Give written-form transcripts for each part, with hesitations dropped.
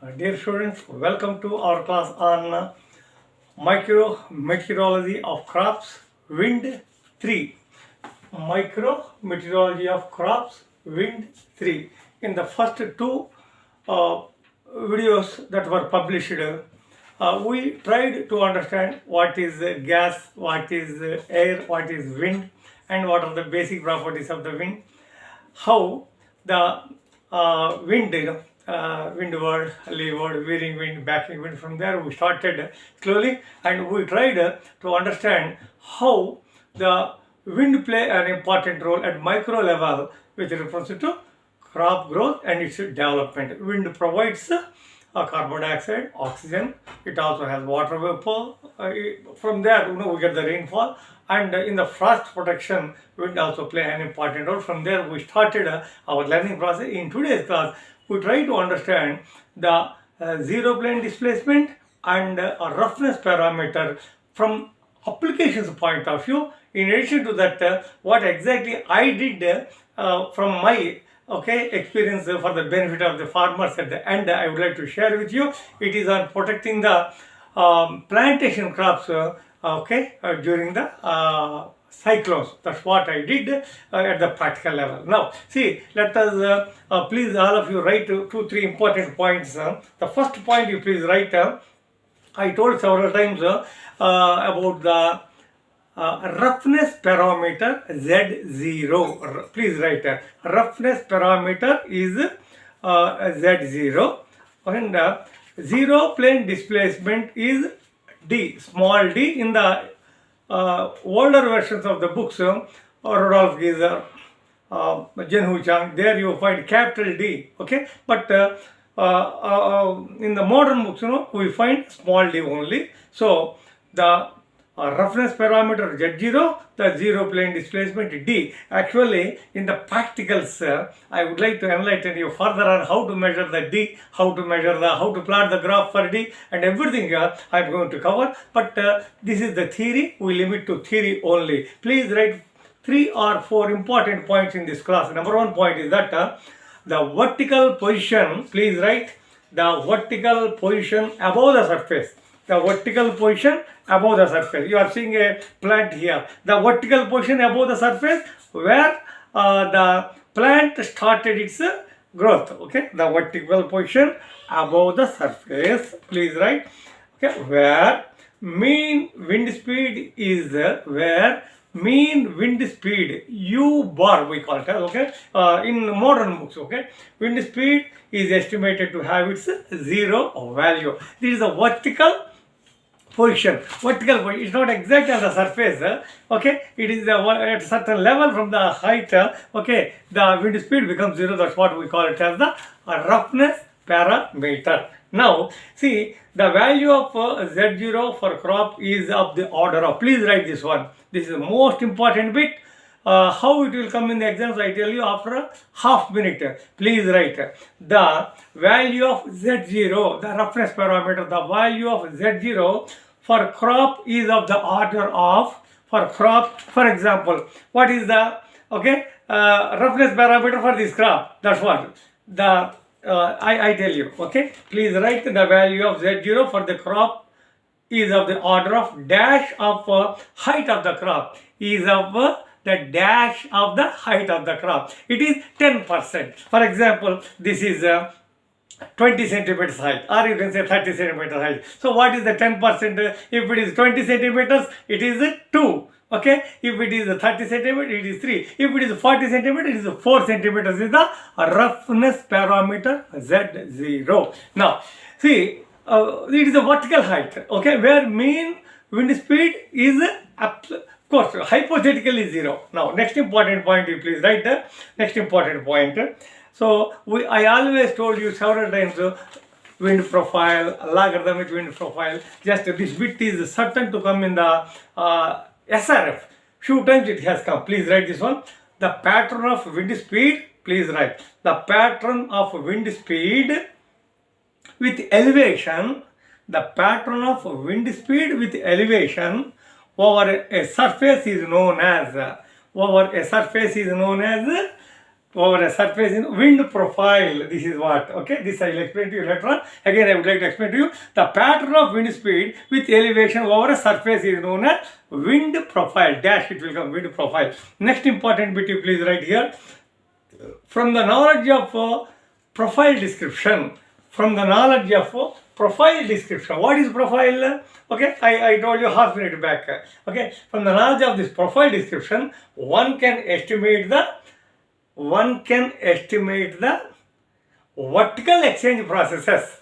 Dear students, welcome to our class on micrometeorology of crops, wind 3. Micrometeorology of crops, wind 3. In the first two uh, videos that were published, we tried to understand what is gas, what is air, what is wind, and what are the basic properties of the wind, how the wind, windward, leeward, veering wind, backing wind. From there, we started slowly, and we tried to understand how the wind play an important role at micro level with reference to crop growth and its development. Wind provides carbon dioxide, oxygen. It also has water vapor. From there, we get the rainfall. And in the frost protection, wind also play an important role. From there, we started our learning process. In today's class, we try to understand the zero plane displacement and roughness parameter from applications point of view. In addition to that, what exactly I did from my experience for the benefit of the farmers at the end, I would like to share with you. It is on protecting the plantation crops during the cyclones. That's what I did at the practical level. Now see, let us please all of you write 2-3 important points. The first point you please write, I told several times about the roughness parameter Z0. Please write roughness parameter is Z0, and zero plane displacement is D, small d. In the older versions of the books, Rudolf Giza, Zhenhu Chang, there you find capital D. Okay, but in the modern books, we find small d only. So the roughness parameter Z0, the zero plane displacement D. Actually, in the practicals, I would like to enlighten you further on how to measure the D, how to plot the graph for D, and everything I am going to cover. But this is the theory. We limit to theory only. Please write 3 or 4 important points in this class. Number 1 point is that the vertical position. Please write the vertical position above the surface. The vertical position above the surface. You are seeing a plant here. The vertical position above the surface where the plant started its growth. Okay, the vertical position above the surface. Please write. Okay, where mean wind speed is U bar, we call it. Okay, in modern books. Okay, wind speed is estimated to have its zero value. This is the vertical position. Vertical position is not exact on the surface. Okay, it is at a certain level from the height. Okay, the wind speed becomes zero. That's what we call it as the roughness parameter. Now see, the value of Z0 for crop is of the order of. Please write this one. This is the most important bit. How it will come in the exams, I tell you after a half minute. Please write the value of Z0, the roughness parameter. The value of Z0 for crop is of the order of, for crop, for example, what is the roughness parameter for this crop? That's what the I tell you. Okay, please write the value of Z0 for the crop is of the order of dash of height of the crop is of the dash of the height of the crop. It is 10%. For example, this is 20 centimeters height, or you can say 30 centimeters height. So what is the 10%? If it is 20 centimeters, it is 2. Okay, if it is 30 centimeters, it is 3. If it is 40 centimeters, it is 4 centimeters. Is the roughness parameter Z0. Now see, it is a vertical height. Okay, where mean wind speed is of course hypothetically 0. Now next important point, you please write the next important point. So I always told you several times, wind profile, logarithmic wind profile. Just this bit is certain to come in the SRF. Few times it has come. Please write this one. The pattern of wind speed. Please write the pattern of wind speed with elevation. The pattern of wind speed with elevation over a surface is known as over a surface in wind profile. This is what, okay, this I will explain to you later on. Again, I would like to explain to you the pattern of wind speed with elevation over a surface is known as wind profile. Dash, it will come wind profile. Next important bit you please write here. From the knowledge of profile description, what is profile? Okay, I told you half minute back. Okay, from the knowledge of this profile description, one can estimate the vertical exchange processes.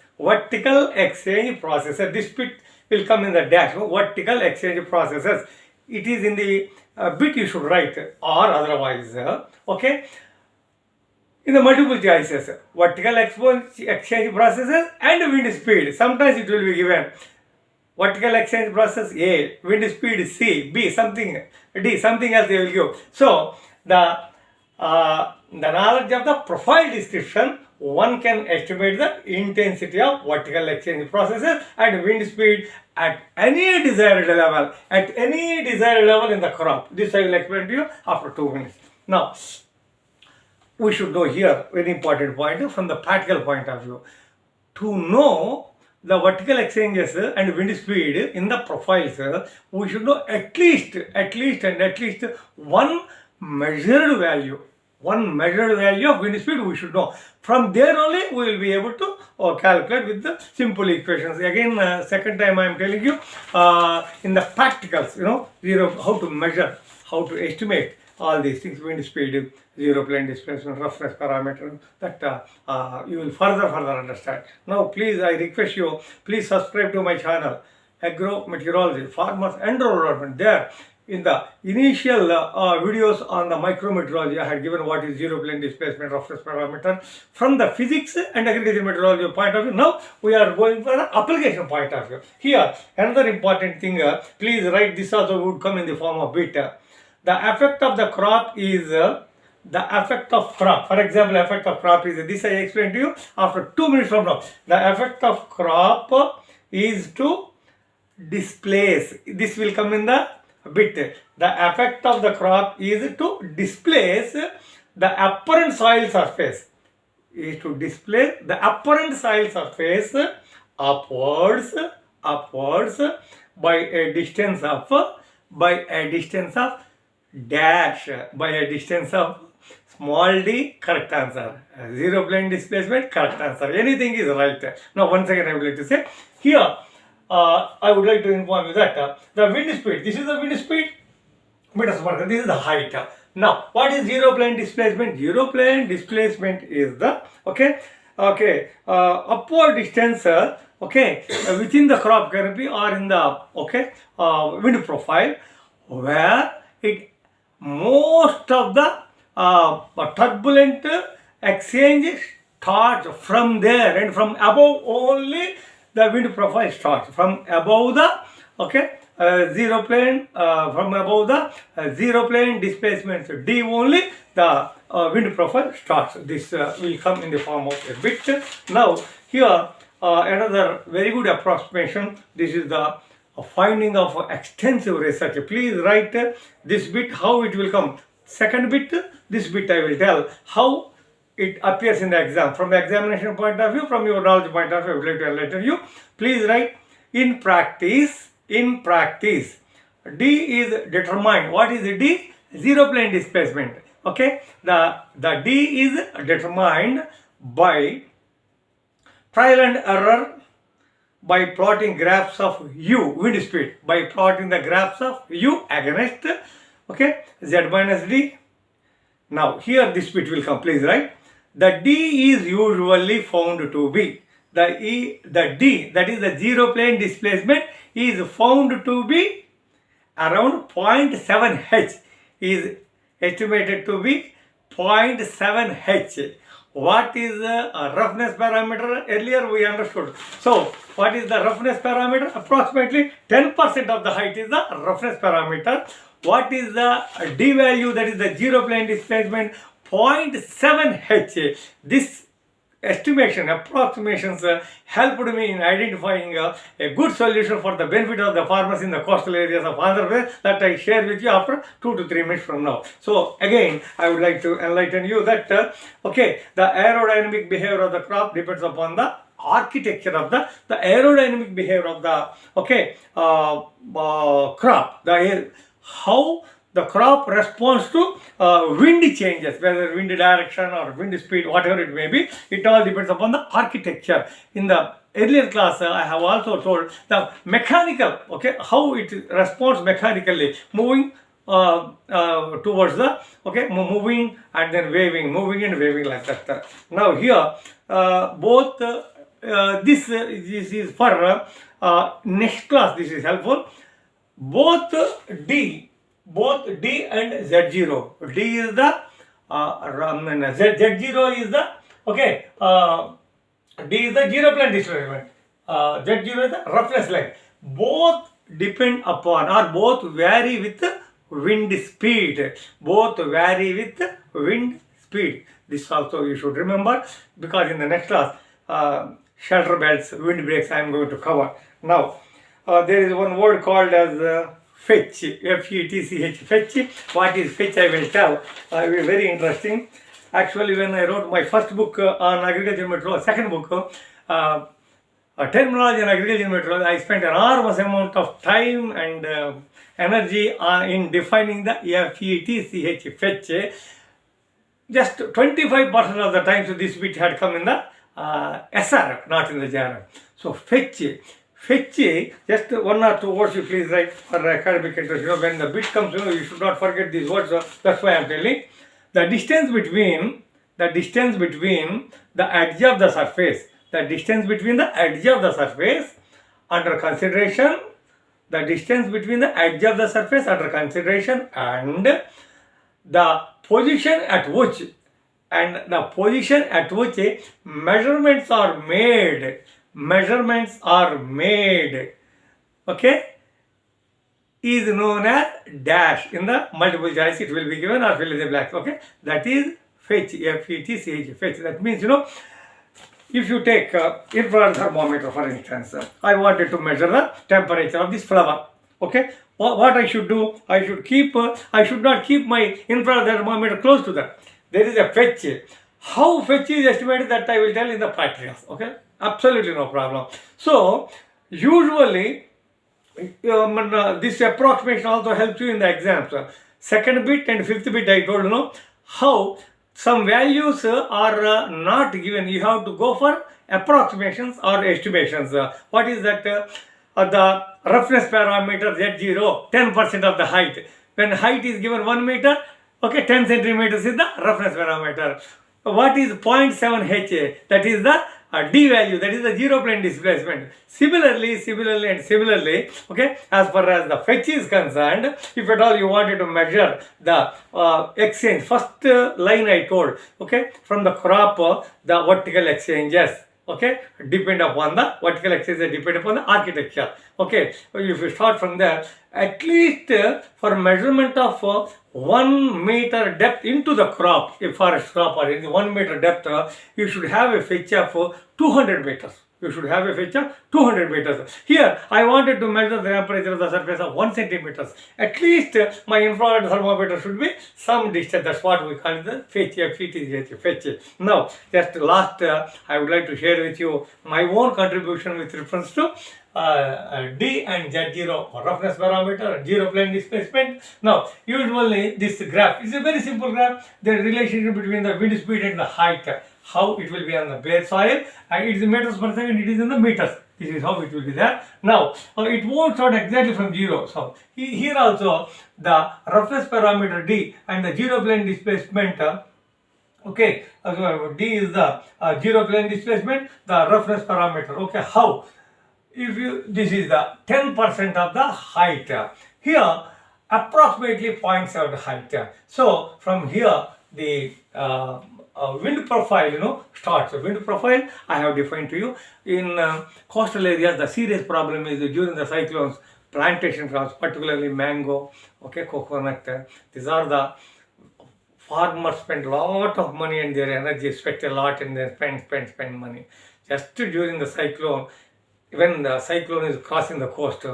This bit will come in the dash. Vertical exchange processes. It is in the bit you should write or otherwise. Okay. In the multiple choices, vertical exchange processes and wind speed. Sometimes it will be given vertical exchange process A, wind speed C, B, something D, something else they will give. So the knowledge of the profile description, one can estimate the intensity of vertical exchange processes and wind speed at any desired level. In the crop. This I will explain to you after 2 minutes. Now, we should know here very important point from the practical point of view. To know the vertical exchanges and wind speed in the profiles, we should know at least one measured value of wind speed we should know. From there only we will be able to calculate with the simple equations. Again, second time I am telling you, in the practicals, how to measure, how to estimate all these things, wind speed, zero plane displacement, roughness parameter, that you will further understand. Now please, I request you, please subscribe to my channel, Agro Meteorology, Farmers and Rural Development. There, in the initial videos on the micrometeorology, I had given what is zero plane displacement, roughness parameter from the physics and agriculture meteorology point of view. Now we are going for the application point of view. Here, another important thing, please write this also would come in the form of bit. The effect of the crop is for example, effect of crop is this I explained to you after 2 minutes from now. The effect of crop is to displace. This will come in the bit. The effect of the crop is to displace the apparent soil surface. Upwards by a distance of dash, by a distance of small d, correct answer. Zero plane displacement, correct answer. Anything is right. Now once again I would like to say, here I would like to inform you that the wind speed, this is the wind speed, meters per second, this is the height. Now what is zero plane displacement? Zero plane displacement is the upward distance within the crop canopy or in the wind profile where most of the turbulent exchange starts from there, and from above only the wind profile starts. From above the zero plane, zero plane displacement D only, the wind profile starts. This will come in the form of a bit. Now here another very good approximation. This is the finding of extensive research. Please write this bit, how it will come. Second bit, this bit I will tell how it appears in the exam. From the examination point of view, from your knowledge point of view, I would like to enlighten you. Please write, in practice, D is determined. What is the D? Zero plane displacement. Okay, the D is determined by trial and error, by plotting graphs of U, wind speed, by plotting the graphs of U against Z minus D. Now here this bit will come, please write. The D is usually found to be, the D, that is the zero plane displacement, is found to be around 0.7 H, is estimated to be 0.7 H. What is the roughness parameter? Earlier we understood. So, what is the roughness parameter? Approximately 10% of the height is the roughness parameter. What is the D value? That is the zero plane displacement, 0.7 H. This estimation, approximations helped me in identifying a good solution for the benefit of the farmers in the coastal areas of Andhra Pradesh that I share with you after 2 to 3 minutes from now. So again, I would like to enlighten you that okay, the aerodynamic behavior of the crop depends upon the architecture of the aerodynamic behavior of the crop, how the crop responds to wind changes, whether wind direction or wind speed, whatever it may be. It all depends upon the architecture. In the earlier class, I have also told the mechanical, okay, how it responds mechanically, moving towards the, okay, moving and then waving, moving and waving like that. Now here, both this is for next class. This is helpful. Both D and Z0. D is the Z0 is the, okay, D is the zero plane displacement. Z0 is the roughness line. Both depend upon or both vary with wind speed. Both vary with wind speed. This also you should remember, because in the next class, shelter belts, wind breaks I am going to cover. Now, there is one word called as fetch, F-E-T-C-H, fetch. What is fetch I will tell. It will be very interesting. Actually, when I wrote my first book on agriculture meteorology, second book, terminology and agriculture meteorology, I spent an enormous amount of time and energy in defining the F-E-T-C-H, fetch. Just 25% of the time, so this bit had come in the SRF, not in the JRF. So fetch, just one or two words you please write for academic interest. You know, when the bit comes, you should not forget these words. So that's why I am telling. The distance between the edge of the surface, under consideration, the distance between the edge of the surface under consideration, and the position at which measurements are made, okay, is known as dash. In the multiple choice it will be given or fill in the blanks, okay. That is fetch, F-E-T-C-H, fetch. That means, you know, if you take infrared thermometer for instance, I wanted to measure the temperature of this flower, okay. What I should do, I should not keep my infrared thermometer close to that. There is a fetch. How fetch is estimated, that I will tell in the practicals, okay. Absolutely no problem. So usually this approximation also helps you in the exams. Second bit and fifth bit I told you how some values are not given. You have to go for approximations or estimations. What is that? The roughness parameter Z0, 10% of the height. When height is given 1 meter, okay, 10 centimeters is the roughness parameter. What is 0.7 HA? That is the D value, that is the zero plane displacement. Similarly, okay, as far as the fetch is concerned, if at all you wanted to measure the exchange, first line I told, okay, from the crop, the vertical exchanges, okay, depend upon the vertical exchanges, depend upon the architecture, okay. If you start from there, at least for measurement of 1 meter depth into the crop, a forest crop or in 1 meter depth, you should have a fetch of 200 meters. You should have a fetch of 200 meters. Here, I wanted to measure the temperature of the surface of 1 centimeters. At least my infrared thermometer should be some distance. That's what we call the fetch, fetch. Now, just last, I would like to share with you my own contribution with reference to D and Z0 roughness parameter, zero plane displacement. Now, usually this graph is a very simple graph. The relationship between the wind speed and the height, how it will be on the bare soil, and it is in meters per second, it is in the meters. This is how it will be there. Now, it won't start exactly from 0. So, here also the roughness parameter D and the zero plane displacement, okay, D is the zero plane displacement, the roughness parameter, okay, how? If this is the 10% of the height, here approximately 0.7 height. So from here the wind profile, starts. The wind profile I have defined to you. In coastal areas, the serious problem is during the cyclones, plantation crops, particularly mango, okay, coconut. These are the farmers spend a lot of money and their energy, sweat a lot, and they spend money. Just during the cyclone, when the cyclone is crossing the coast,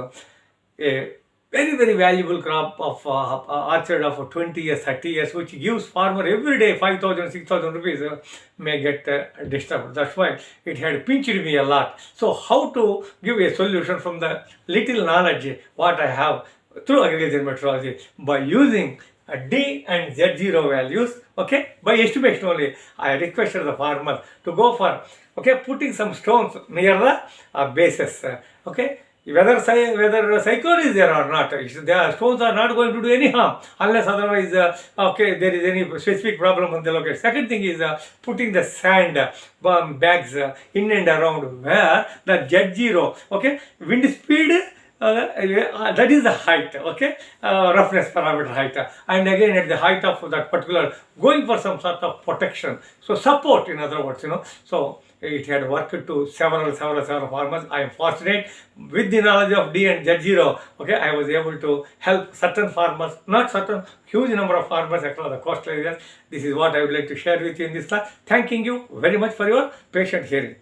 a very valuable crop of orchard of 20 years, 30 years, which gives farmer every day 5,000, 6,000 rupees, may get disturbed. That's why it had pinched me a lot. So how to give a solution from the little knowledge what I have through agriculture meteorology by using D and Z0 values, okay, by estimation only. I requested the farmer to go for, okay, putting some stones near the bases, okay. Whether cyclone is there or not, the stones are not going to do any harm unless otherwise, okay, there is any specific problem on the location. Second thing is putting the sand bags in and around where the Z0, okay, wind speed, that is the height, okay, roughness parameter height, and again at the height of that particular, going for some sort of protection, so support, in other words, so it had worked to several farmers. I am fortunate with the knowledge of D and Z0, okay, I was able to help certain farmers, not certain, huge number of farmers across the coastal areas. This is what I would like to share with you in this class. Thanking you very much for your patient hearing.